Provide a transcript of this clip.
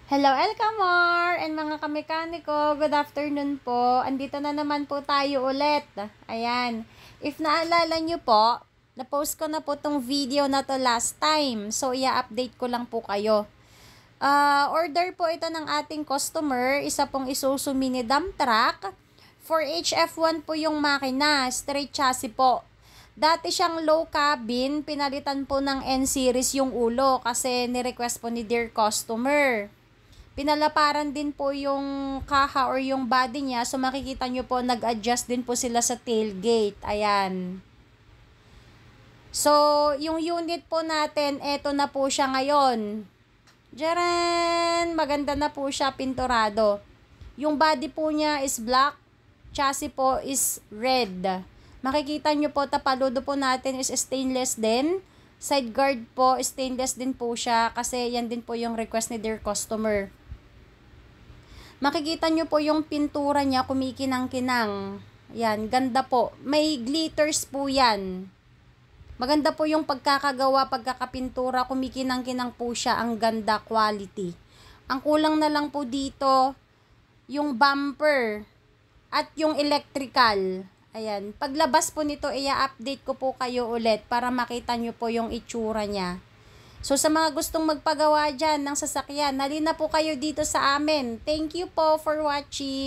Hello, Elcamor and mga kamekaniko. Good afternoon po. Andito na naman po tayo ulit. Ayan. If naalala nyo po, na-post ko na po tong video na to last time. So, i-update ko lang po kayo. Order po ito ng ating customer. Isa pong Isuzu mini dump truck. For HF1 po yung makina. Straight chassis po. Dati siyang low cabin. Pinalitan po ng N-series yung ulo kasi ni-request po ni dear customer. Pinalaparan din po yung kaha or yung body niya. So, makikita nyo po, nag-adjust din po sila sa tailgate. Ayan. So, yung unit po natin, eto na po siya ngayon. Diyan! Maganda na po siya, pinturado. Yung body po niya is black. Chassis po is red. Makikita nyo po, tapaludo po natin is stainless din. Side guard po, stainless din po siya. Kasi yan din po yung request ni dear customer. Makikita nyo po yung pintura niya, kumikinang-kinang. Yan, ganda po. May glitters po yan. Maganda po yung pagkakagawa, pagkakapintura, kumikinang-kinang po siya. Ang ganda, quality. Ang kulang na lang po dito, yung bumper at yung electrical. Ayan, paglabas po nito, i-update ko po kayo ulit para makita nyo po yung itsura niya. So, sa mga gustong magpagawa dyan ng sasakyan, nali na po kayo dito sa amin. Thank you po for watching.